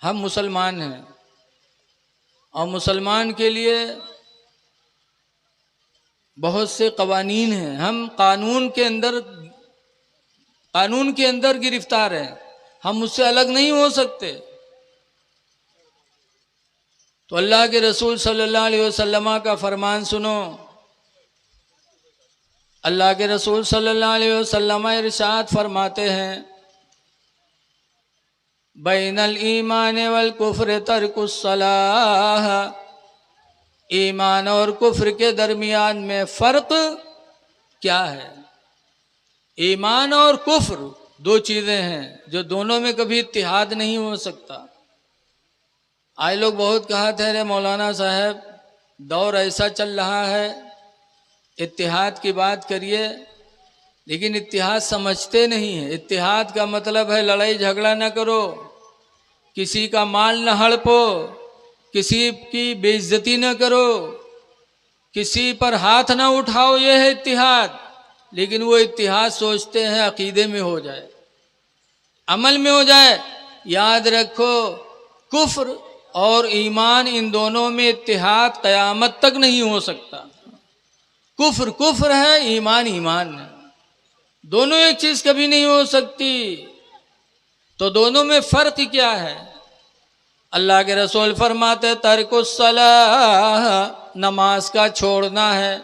हम मुसलमान हैं और मुसलमान के लिए बहुत से कवानीन हैं। हम कानून के अंदर गिरफ्तार हैं, हम उससे अलग नहीं हो सकते। तो अल्लाह के रसूल सल्लल्लाहु अलैहि वसल्लम का फरमान सुनो। अल्लाह के रसूल सल्लल्लाहु अलैहि वसल्लम इरशाद फरमाते हैं, बैनल ईमान वल कुफ्र तर्कुस सलाह। ईमान और कुफ्र के दरमियान में फ़र्क क्या है? ईमान और कुफ्र दो चीज़ें हैं जो दोनों में कभी इत्तिहाद नहीं हो सकता। आज लोग बहुत कहते हैं, रे मौलाना साहब दौर ऐसा चल रहा है, इत्तिहाद की बात करिए, लेकिन इत्तिहाद समझते नहीं है। इत्तिहाद का मतलब है लड़ाई झगड़ा न करो, किसी का माल न हड़पो, किसी की बेइज्जती न करो, किसी पर हाथ न उठाओ, ये है इत्तिहाद। लेकिन वो इत्तिहाद सोचते हैं अकीदे में हो जाए, अमल में हो जाए। याद रखो, कुफ्र और ईमान इन दोनों में इत्तिहाद क़यामत तक नहीं हो सकता। कुफ्र कुफ्र है, ईमान ईमान है, दोनों एक चीज कभी नहीं हो सकती। तो दोनों में फर्क क्या है? अल्लाह के रसूल फरमाते तर्कुस सलाह, नमाज का छोड़ना है।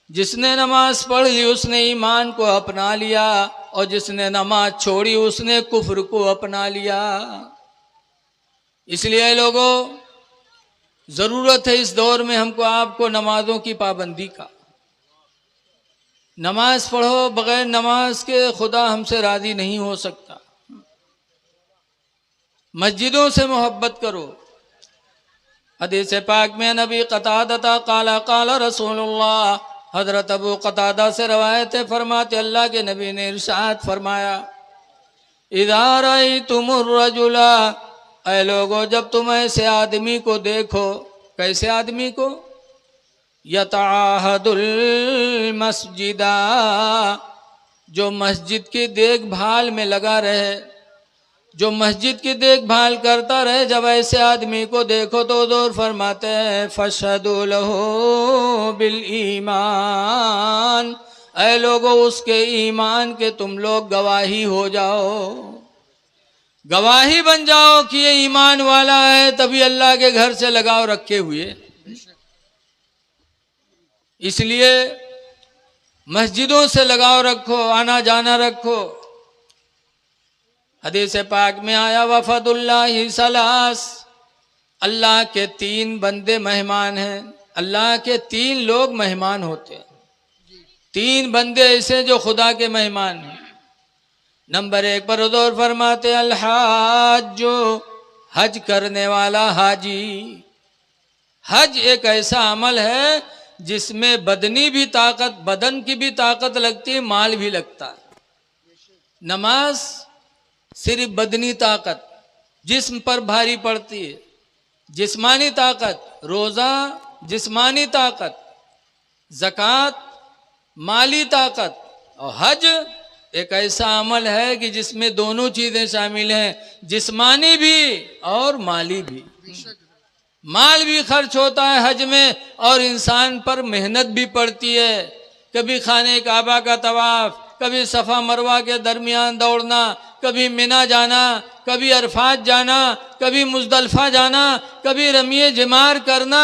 जिसने नमाज पढ़ ली उसने ईमान को अपना लिया, और जिसने नमाज छोड़ी उसने कुफ्र को अपना लिया। इसलिए लोगों, जरूरत है इस दौर में हमको आपको नमाजों की पाबंदी का। नमाज पढ़ो, बगैर नमाज के खुदा हमसे राजी नहीं हो सकता। मस्जिदों से मोहब्बत करो। हदीस पाक में नबी क़तादा काला काला रसूलुल्लाह, हजरत अबू क़तादा से रवायत है, फरमाते अल्लाह के नबी ने इरशाद फरमाया, इज़ा रअयतुमुर रजुला, ऐ लोगो जब तुम ऐसे आदमी को देखो। कैसे आदमी को? यतआहदुल मस्जिदा, जो मस्जिद की देखभाल में लगा रहे, जो मस्जिद की देखभाल करता रहे, जब ऐसे आदमी को देखो तो हुज़ूर फरमाते हैं फशहदू लहू बिल ईमान, ऐ लोगों उसके ईमान के तुम लोग गवाही हो जाओ, गवाही बन जाओ कि ये ईमान वाला है, तभी अल्लाह के घर से लगाव रखे हुए। इसलिए मस्जिदों से लगाव रखो, आना जाना रखो। हदीस पाक में आया वफदुल्लाहि सलास, अल्लाह के 3 बंदे मेहमान हैं। अल्लाह के 3 लोग मेहमान होते हैं, 3 बंदे ऐसे जो खुदा के मेहमान हैं। नंबर 1 पर हुज़ूर फरमाते अल हाज्जो, हज करने वाला हाजी। हज एक ऐसा अमल है जिसमें बदनी भी ताकत, बदन की भी ताकत लगती है, माल भी लगता है। नमाज सिर्फ बदनी ताकत, जिस्म पर भारी पड़ती है, जिस्मानी ताकत। रोज़ा जिस्मानी ताकत, ज़कात माली ताकत। और हज एक ऐसा अमल है कि जिसमें दोनों चीज़ें शामिल हैं, जिस्मानी भी और माली भी। माल भी खर्च होता है हज में, और इंसान पर मेहनत भी पड़ती है। कभी खाने काबा का तवाफ, कभी सफ़ा मरवा के दरमियान दौड़ना, कभी मिना जाना, कभी अरफात जाना, कभी मुज़दलिफ़ा जाना, कभी रमिए जमार करना।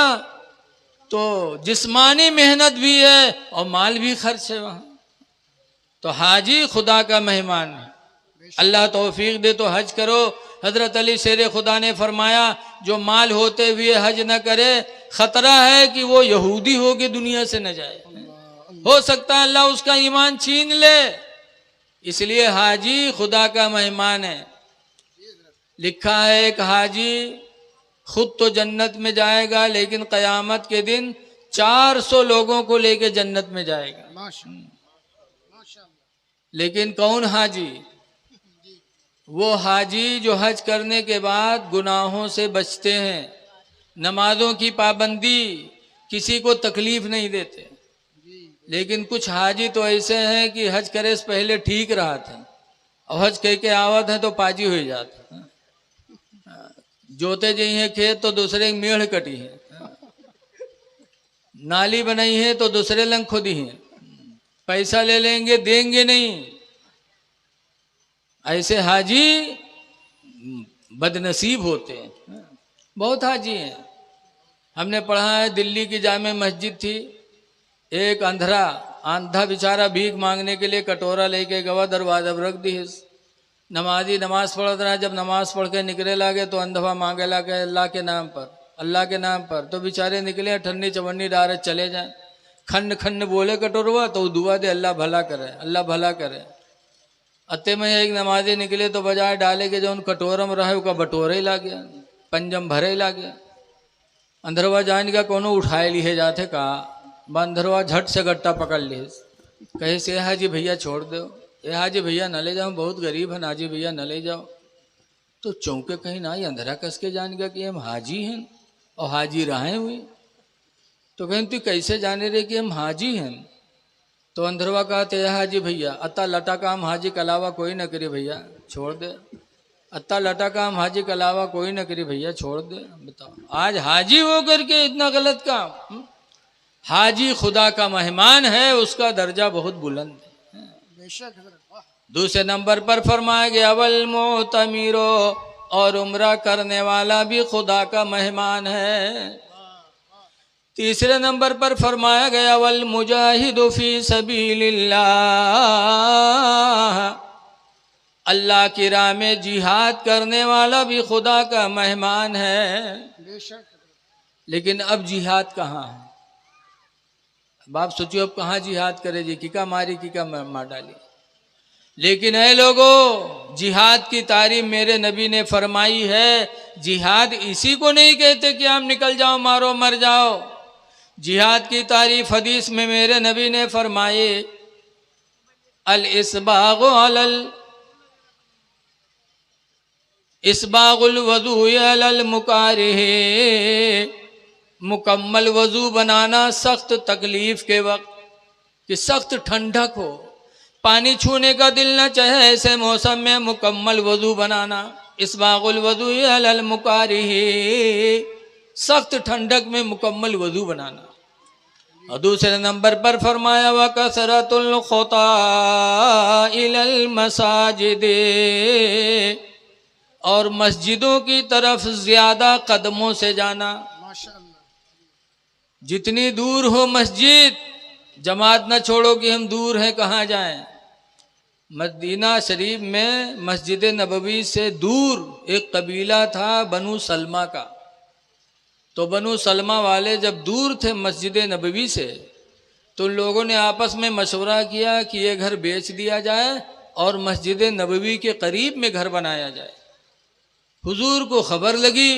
तो जिस्मानी मेहनत भी है और माल भी खर्च है वहाँ। तो हाजी खुदा का मेहमान है। अल्लाह तौफीक दे तो हज करो। हजरत अली शेर खुदा ने फरमाया, जो माल होते हुए हज न करे, खतरा है कि वो यहूदी हो के दुनिया से न जाए। हो सकता है अल्लाह उसका ईमान छीन ले। इसलिए हाजी खुदा का मेहमान है। लिखा है एक हाजी खुद तो जन्नत में जाएगा, लेकिन क़यामत के दिन 400 लोगों को लेके जन्नत में जाएगा। लेकिन कौन हाजी? वो हाजी जो हज करने के बाद गुनाहों से बचते हैं, नमाजों की पाबंदी, किसी को तकलीफ नहीं देते। लेकिन कुछ हाजी तो ऐसे हैं कि हज करे से पहले ठीक रहा था, और हज कह के आवत है तो पाजी हो जाता। जोते जी है खेत तो दूसरे की मेढ़ कटी है, नाली बनाई है तो दूसरे लंग खुदी है, पैसा ले लेंगे देंगे नहीं। ऐसे हाजी बदनसीब होते हैं, बहुत हाजी हैं। हमने पढ़ा है दिल्ली की जामे मस्जिद थी, एक आंधा बेचारा भीख मांगने के लिए कटोरा लेके गवा, दरवाजा पर रख दी। नमाजी नमाज पढ़ रहा है, जब नमाज पढ़ के निकले लागे तो अंधवा मांगे लागे अल्लाह के नाम पर, अल्लाह के नाम पर। तो बेचारे निकले ठन्नी चवन्नी डारे चले जाए, खन्न खन्न बोले कटोरवा तो दुआ दे अल्लाह भला करे, अल्लाह भला करे। अत्ते में एक नमाजी निकले तो बजाय डाले के जो उन कटोरम रहे उसका बटोरे ही ला गया, पंजम भरे ही ला गया। अंधरवा जान का कोनो उठाए लिए जाते कहा, अंधरवा झट से गट्टा पकड़ लिए, कहे से हाजी भैया छोड़ दो, ये हाजी भैया न ले जाओ, बहुत गरीब है, हाजी भैया न ले जाओ। तो चौंके कहीं ना, ये अंधरा कस के जान गया कि हम हाजी हैं और हाजी रहे हुए। तो कहें तू कैसे जाने रहे कि हम हाजी हैं? तो अंधरवा कहते हैं हाजी भैया अत्ता लटा काम हाजी के अलावा कोई न करे भैया छोड़ दे, अत्ता लटा काम हाजी के अलावा कोई न करे भैया छोड़ दे। बताओ आज हाजी हो करके इतना गलत काम। हाजी खुदा का मेहमान है, उसका दर्जा बहुत बुलंद है। दूसरे नंबर पर फरमाया गया वल मोतमीरो, और उम्रा करने वाला भी खुदा का मेहमान है। तीसरे नंबर पर फरमाया गया वल मुजाहिदु फी सबीलिल्लाह, अल्लाह की राह में जिहाद करने वाला भी खुदा का मेहमान है। लेकिन अब जिहाद कहाँ है? बाप सोचियो अब कहाँ जिहाद करे जी, किका मारी किका मार डाली। लेकिन ऐ लोगों, जिहाद की तारीफ मेरे नबी ने फरमाई है। जिहाद इसी को नहीं कहते कि आप निकल जाओ मारो मर जाओ। जिहाद की तारीफ हदीस में मेरे नबी ने फरमाए अल इसबागु अलल इसबागुल वज़ू अलल मुकारिह, मुकम्मल वज़ू बनाना सख्त तकलीफ के वक्त, कि सख्त ठंडक हो, पानी छूने का दिल न चाहे, ऐसे मौसम में मुकम्मल वज़ू बनाना। इसबागुल वज़ू अलल मुकारिह, सख्त ठंडक में मुकम्मल वज़ू बनाना। और दूसरे नंबर पर फरमाया व कसरतुल खुता इलल मसाजिद, और मस्जिदों की तरफ ज्यादा कदमों से जाना। जितनी दूर हो मस्जिद, जमात न छोड़ो कि हम दूर हैं कहाँ जाएं। मदीना शरीफ में मस्जिद नबवी से दूर एक कबीला था बनु सलमा का। तो बनु सलमा वाले जब दूर थे मस्जिद नबवी से, तो लोगों ने आपस में मशवरा किया कि ये घर बेच दिया जाए और मस्जिद नबवी के करीब में घर बनाया जाए। हुजूर को खबर लगी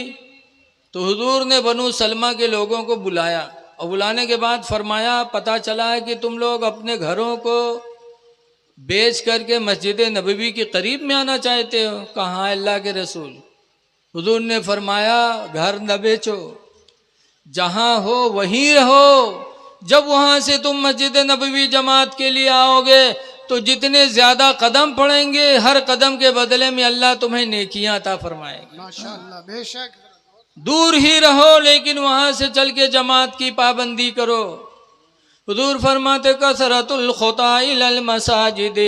तो हुजूर ने बनु सलमा के लोगों को बुलाया, और बुलाने के बाद फरमाया पता चला है कि तुम लोग अपने घरों को बेच करके मस्जिद नबवी के करीब में आना चाहते हो। कहाँ अल्लाह के रसूल? हुजूर ने फरमाया घर न बेचो, जहाँ हो वहीं रहो। जब वहाँ से तुम मस्जिद नबवी जमात के लिए आओगे तो जितने ज्यादा कदम पड़ेंगे, हर कदम के बदले में अल्लाह तुम्हें नेकियां अता फरमाएगा। माशाअल्लाह, बेशक। दूर ही रहो लेकिन वहां से चल के जमात की पाबंदी करो। हुजूर फरमाते कसरतुल खुता इलल मसाजिद,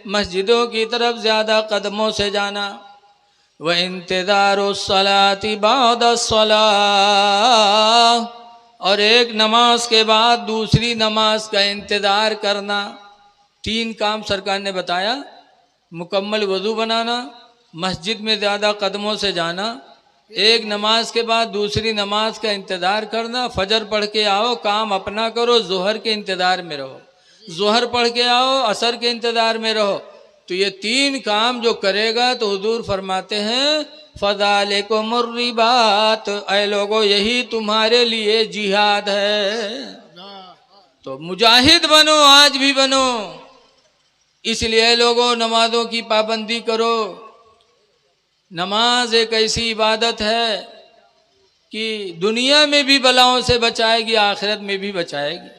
मस्जिदों की तरफ ज्यादा कदमों से जाना। व इंतज़ारुस सलाति बादस सलाह, और एक नमाज के बाद दूसरी नमाज का इंतज़ार करना। तीन काम सरकार ने बताया, मुकम्मल वज़ू बनाना, मस्जिद में ज़्यादा कदमों से जाना, एक नमाज के बाद दूसरी नमाज का इंतज़ार करना। फजर पढ़ के आओ काम अपना करो, ज़ोहर के इंतज़ार में रहो, ज़ोहर पढ़ के आओ असर के इंतज़ार में रहो। तो ये तीन काम जो करेगा तो हुजूर फरमाते हैं फ़ज़ालिकुमुर रिबात, ऐ लोगों यही तुम्हारे लिए जिहाद है। तो मुजाहिद बनो, आज भी बनो। इसलिए लोगों नमाजों की पाबंदी करो। नमाज एक ऐसी इबादत है कि दुनिया में भी बलाओं से बचाएगी, आखिरत में भी बचाएगी।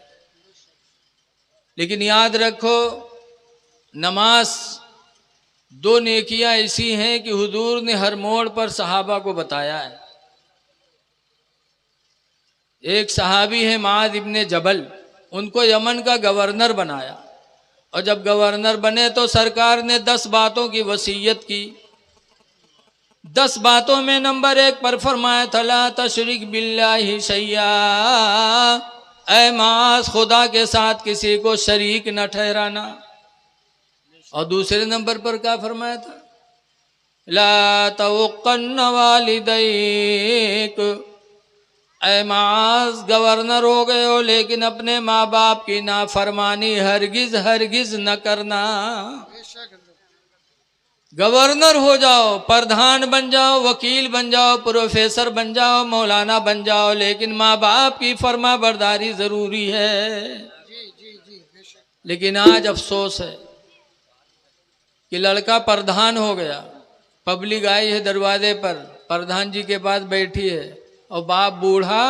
लेकिन याद रखो नमाज दो नेकियां ऐसी हैं कि हुजूर ने हर मोड़ पर सहाबा को बताया है। एक सहाबी है माद इब्ने जबल, उनको यमन का गवर्नर बनाया, और जब गवर्नर बने तो सरकार ने 10 बातों की वसीयत की। 10 बातों में नंबर 1 पर फरमाया था ला तशरिक बिल्लाहि शैया, ऐ मास खुदा के साथ किसी को शरीक न ठहराना। और दूसरे नंबर पर क्या फरमाया था, ला तवक्कन वालिदैक, ऐ मास गवर्नर हो गए हो लेकिन अपने माँ बाप की नाफरमानी हरगिज हरगिज न करना। गवर्नर हो जाओ, प्रधान बन जाओ, वकील बन जाओ, प्रोफेसर बन जाओ, मौलाना बन जाओ, लेकिन माँ बाप की फर्मा बरदारी जरूरी है। लेकिन आज अफसोस है कि लड़का प्रधान हो गया, पब्लिक आई है दरवाजे पर, प्रधान जी के पास बैठी है, और बाप बूढ़ा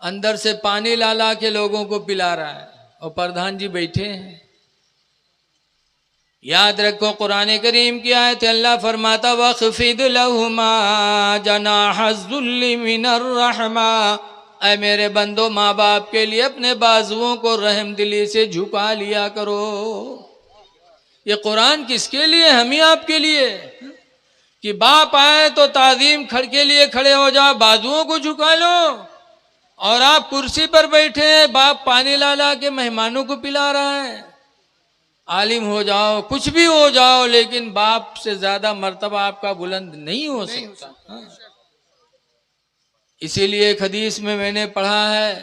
अंदर से पानी ला ला के लोगों को पिला रहा है, और प्रधान जी बैठे हैं। याद रखो कुरान करीम की आयत अल्लाह फरमाता वख्फिद लहुमा जनाहज़्ज़ुल्लि मिनर रहमा, ऐ मेरे बंदो माँ बाप के लिए अपने बाजुओं को रहम दिली से झुका लिया करो। ये कुरान किसके लिए, हम ही आपके लिए, कि बाप आए तो ताजीम के लिए खड़े हो जाओ, बाजुओं को झुका लो, और आप कुर्सी पर बैठे हैं, बाप पानी ला ला के मेहमानों को पिला रहा है। आलिम हो जाओ, कुछ भी हो जाओ, लेकिन बाप से ज्यादा मर्तबा आपका बुलंद नहीं हो सकता। हाँ। इसीलिए एक हदीस में मैंने पढ़ा है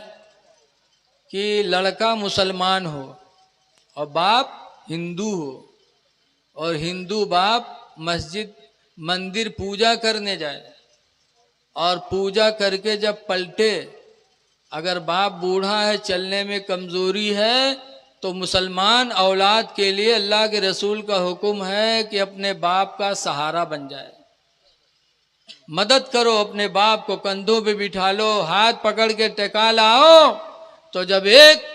कि लड़का मुसलमान हो और बाप हिंदू हो, और हिंदू बाप मस्जिद मंदिर पूजा करने जाए, और पूजा करके जब पलटे, अगर बाप बूढ़ा है, चलने में कमजोरी है, तो मुसलमान औलाद के लिए अल्लाह के रसूल का हुक्म है कि अपने बाप का सहारा बन जाए, मदद करो, अपने बाप को कंधों पे बिठा लो, हाथ पकड़ के टेका लाओ। तो जब एक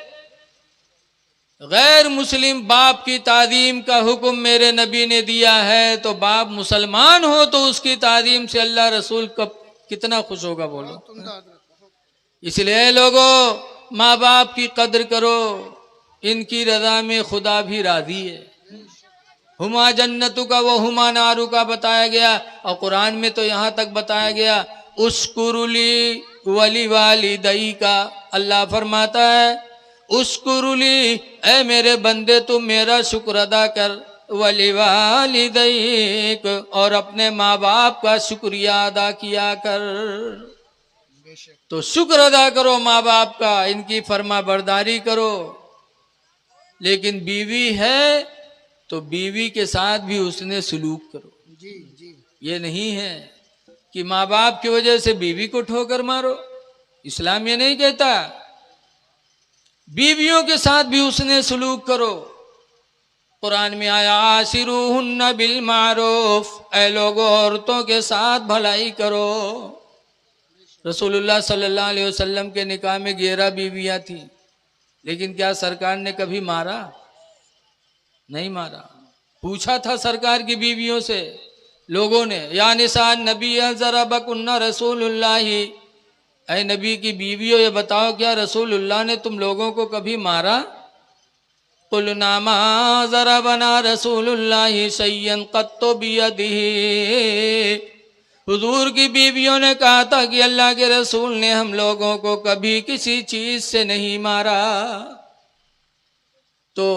गैर मुस्लिम बाप की ताजीम का हुक्म मेरे नबी ने दिया है, तो बाप मुसलमान हो तो उसकी ताजीम से अल्लाह रसूल कब कितना खुश होगा, बोलो। इसलिए लोगों, माँ बाप की कदर करो, इनकी रजा में खुदा भी राजी है। हुमा जन्नतु का वो हुमा नारू का बताया गया, और कुरान में तो यहाँ तक बताया गया उस्कुरुली वली वाली दई का। अल्लाह फरमाता है उस्कुरुली, ऐ मेरे बंदे तुम मेरा शुक्र अदा कर, वली वाली दई, और अपने माँ बाप का शुक्रिया अदा किया कर। तो शुक्र अदा करो माँ बाप का, इनकी फर्मा बरदारी करो। लेकिन बीवी है तो बीवी के साथ भी उसने सलूक करो। जी जी, ये नहीं है कि माँ बाप की वजह से बीवी को ठोकर मारो, इस्लाम ये नहीं कहता। बीवियों के साथ भी उसने सलूक करो। कुरान में आया आशिरूहुन्ना बिल मारूफ, ऐ लोगों औरतों के साथ भलाई करो। रसूलुल्लाह सल्लल्लाहु अलैहि वसल्लम के निकाह में 11 बीवियां थी, लेकिन क्या सरकार ने कभी मारा? नहीं मारा। पूछा था सरकार की बीवियों से लोगों ने, या निसान नबी ज़रबकुन्ना रसूलुल्लाही, ऐ नबी की बीवियों ये बताओ क्या रसूलुल्लाह ने तुम लोगों को कभी मारा? कुलनामा ज़रबना रसूलुल्लाही शय्यन क़त्तु बियदिही, हुजूर की बीवियों ने कहा था कि अल्लाह के रसूल ने हम लोगों को कभी किसी चीज से नहीं मारा। तो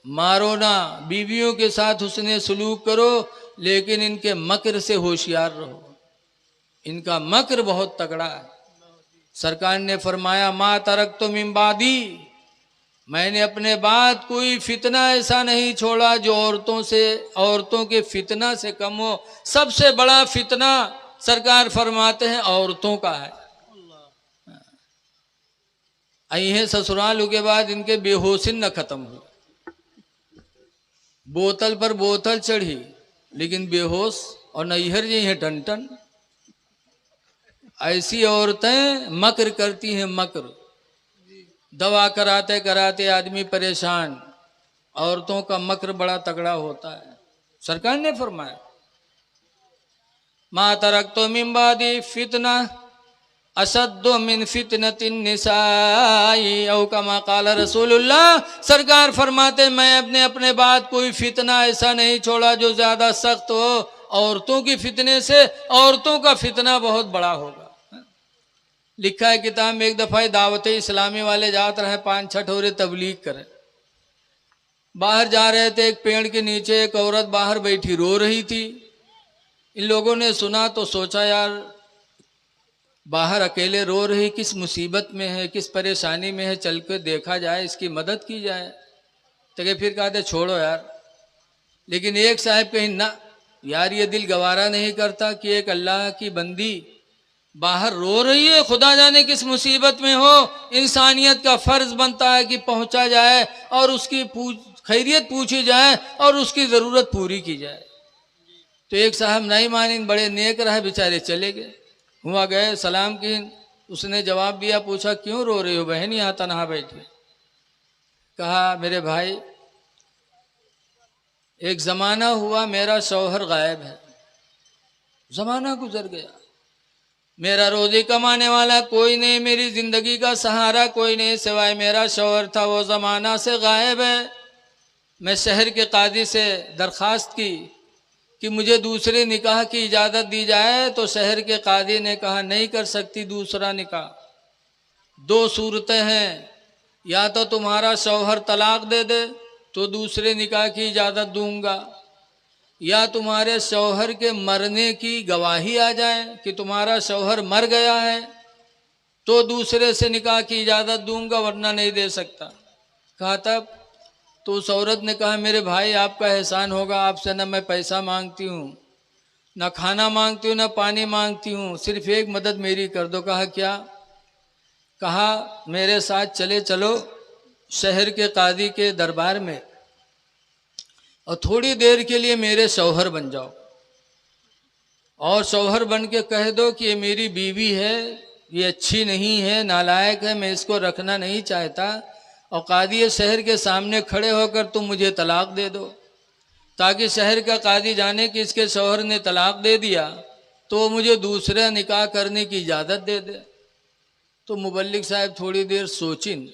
मारो ना, बीवियों के साथ उसने सलूक करो, लेकिन इनके मकर से होशियार रहो। इनका मकर बहुत तगड़ा है। सरकार ने फरमाया मा तरक्तु मिन बादी, मैंने अपने बाद कोई फितना ऐसा नहीं छोड़ा जो औरतों के फितना से कम हो। सबसे बड़ा फितना सरकार फरमाते हैं औरतों का है। आई है ससुराल के बाद इनके बेहोशी न खत्म हुई, बोतल पर बोतल चढ़ी लेकिन बेहोश, और नैहर जी है टन। ऐसी औरतें मकर करती हैं, मकर। दवा कराते कराते आदमी परेशान। औरतों का मकर बड़ा तगड़ा होता है। सरकार ने फरमाया, मा तरक्तु मिन बादी फितना असद्दु मिन फितनतिन निसाई औ कमा काला रसूलुल्लाह। सरकार फरमाते मैं अपने बाद कोई फितना ऐसा नहीं छोड़ा जो ज्यादा सख्त हो औरतों की फितने से। औरतों का फितना बहुत बड़ा होगा। लिखा है किताब में, एक दफा दावत इस्लामी वाले जाते रहे 5-6 ठोरे तबलीग करें। बाहर जा रहे थे, एक पेड़ के नीचे एक औरत बाहर बैठी रो रही थी। इन लोगों ने सुना तो सोचा यार बाहर अकेले रो रही, किस मुसीबत में है, किस परेशानी में है, चल के देखा जाए, इसकी मदद की जाए। तो फिर कहते छोड़ो यार। लेकिन एक साहब कहीं ना यार, ये दिल गवारा नहीं करता कि एक अल्लाह की बंदी बाहर रो रही है, खुदा जाने किस मुसीबत में हो। इंसानियत का फर्ज बनता है कि पहुंचा जाए और उसकी खैरियत पूछी जाए और उसकी ज़रूरत पूरी की जाए। तो एक साहब नहीं माने, बड़े नेक रहे, बेचारे चले गए। हुआ गए सलाम की, उसने जवाब दिया, पूछा क्यों रो रही हो बहन, यहाँ तनहा बैठी। कहा मेरे भाई एक ज़माना हुआ मेरा शौहर गायब है, ज़माना गुजर गया, मेरा रोजी कमाने वाला कोई नहीं, मेरी ज़िंदगी का सहारा कोई नहीं सिवाय मेरा शौहर था, वो ज़माना से गायब है। मैं शहर के काजी से दरख्वास्त की कि मुझे दूसरे निकाह की इजाज़त दी जाए, तो शहर के काजी ने कहा नहीं कर सकती दूसरा निकाह। 2 सूरतें हैं, या तो तुम्हारा शौहर तलाक दे दे तो दूसरे निकाह की इजाज़त दूंगा, या तुम्हारे शौहर के मरने की गवाही आ जाए कि तुम्हारा शौहर मर गया है तो दूसरे से निकाह की इजाज़त दूंगा, वरना नहीं दे सकता। कहा तब तो उस औरत ने कहा मेरे भाई आपका एहसान होगा, आपसे न मैं पैसा मांगती हूँ, न खाना मांगती हूँ, न पानी मांगती हूँ, सिर्फ एक मदद मेरी कर दो। कहा क्या? कहा मेरे साथ चले चलो शहर के काजी के दरबार में और थोड़ी देर के लिए मेरे शौहर बन जाओ, और शौहर बन के कह दो कि ये मेरी बीवी है, ये अच्छी नहीं है, नालायक है, मैं इसको रखना नहीं चाहता, और कादी शहर के सामने खड़े होकर तुम मुझे तलाक दे दो, ताकि शहर का कादी जाने कि इसके शौहर ने तलाक दे दिया तो मुझे दूसरा निकाह करने की इजाज़त दे दे। तो मुबल्लिग साहब थोड़ी देर सोचिन,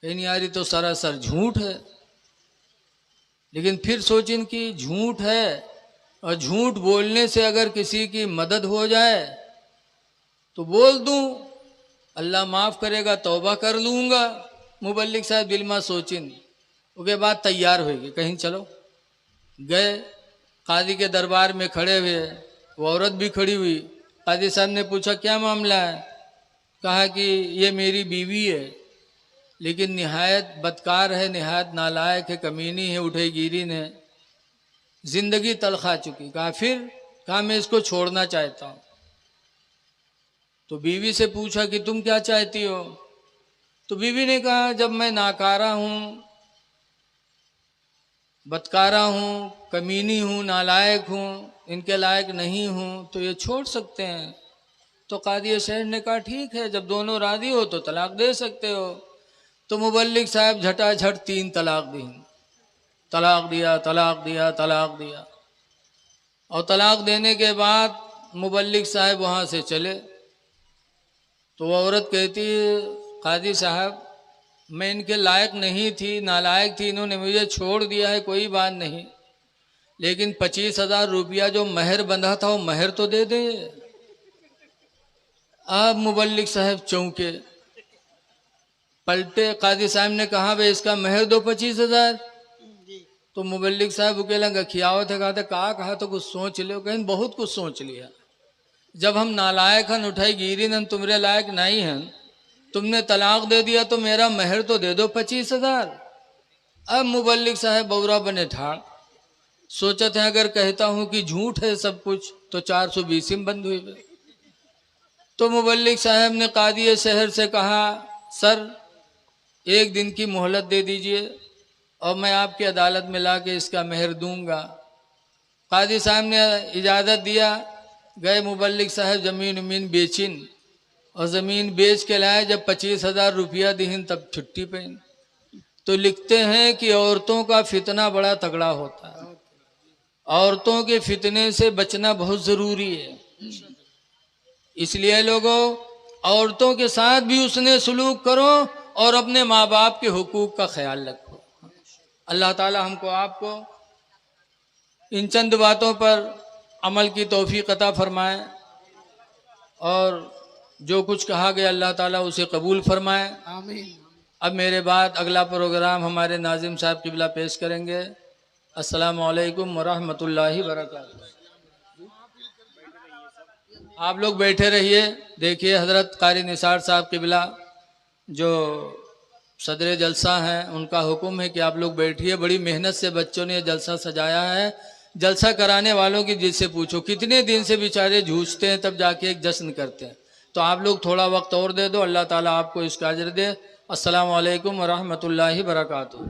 यानी यार ये तो सरासर झूठ है। लेकिन फिर सोचिन कि झूठ है और झूठ बोलने से अगर किसी की मदद हो जाए तो बोल दूं, अल्लाह माफ़ करेगा, तौबा कर लूँगा। मुबल्लिग साहब दिल में सोचिन, उसके बाद तैयार होगी, कहीं चलो गए। कादी के दरबार में खड़े हुए, वो औरत भी खड़ी हुई। कादी साहब ने पूछा क्या मामला है? कहा कि ये मेरी बीवी है, लेकिन निहायत बदकार है, निहायत नालायक है, कमीनी है, उठेगिरीन है, जिंदगी तलख आ चुकी। कहा फिर? कहा मैं इसको छोड़ना चाहता हूँ। तो बीवी से पूछा कि तुम क्या चाहती हो? तो बीवी ने कहा जब मैं नाकारा हूँ, बदकारा हूँ, कमीनी हूँ, नालायक हूँ, इनके लायक नहीं हूँ, तो ये छोड़ सकते हैं। तो कादी शहर ने कहा ठीक है, जब दोनों राजी हो तो तलाक दे सकते हो। तो मुबल्लिग साहब झटाझट 3 तलाक दी, तलाक दिया, तलाक दिया, तलाक दिया। और तलाक देने के बाद मुबल्लिग साहब वहाँ से चले। तो वह औरत कहती कादी साहब मैं इनके लायक नहीं थी, नालायक थी, इन्होंने मुझे छोड़ दिया है, कोई बात नहीं, लेकिन 25,000 रुपया जो महर बंधा था वो महर तो दे दे। अब मुबल्लिग साहब चौंके, पलटे। कादी साहब ने कहा भाई इसका महर दो 25,000। तो मुबल्लिग साहब उकेला खियाओ थे, कहा तो कुछ सोच लो। कहीं बहुत कुछ सोच लिया, जब हम नालायक हन, उठाई गिरी न, तुम्हारे लायक नहीं हैं, तुमने तलाक दे दिया तो मेरा महर तो दे दो 25,000। अब मुबल्लिग साहब बौरा बने ठाड़, सोचा था अगर कहता हूं कि झूठ है सब कुछ तो 420 में बंद हुई। तो मुबल्लिग साहब ने कादी शहर से कहा सर 1 दिन की मोहलत दे दीजिए और मैं आपकी अदालत में ला के इसका महर दूंगा। कादी साहब ने इजाज़त दिया। गए मुबल्लिग साहब ज़मीन उमीन बेचिन और ज़मीन बेच के लाए। जब 25,000 रुपया दीन तब छुट्टी पहन। तो लिखते हैं कि औरतों का फितना बड़ा तगड़ा होता है। औरतों के फितने से बचना बहुत ज़रूरी है। इसलिए लोगों, औरतों के साथ भी उसने सलूक करो और अपने माँ बाप के हुकूक का ख्याल रखो। अल्लाह ताला हमको आपको इन चंद बातों पर अमल की तौफीक अता फरमाए और जो कुछ कहा गया अल्लाह ताला उसे कबूल फरमाए। आमीन। अब मेरे बाद अगला प्रोग्राम हमारे नाजिम साहब किबला पेश करेंगे। अस्सलामु अलैकुम वरहमतुल्लाहि वबरकातुहू। आप लोग बैठे रहिए। देखिए हज़रत कारी निसार साहब किबला जो सदर जलसा हैं, उनका हुक्म है कि आप लोग बैठिए। बड़ी मेहनत से बच्चों ने जलसा सजाया है। जलसा कराने वालों की जिससे पूछो, कितने दिन से बेचारे जूझते हैं तब जाके एक जश्न करते हैं। तो आप लोग थोड़ा वक्त और दे दो, अल्लाह ताला आपको इसका अजर दे। अस्सलामु अलैकुम वरहमतुल्लाहि वबरकातुहू।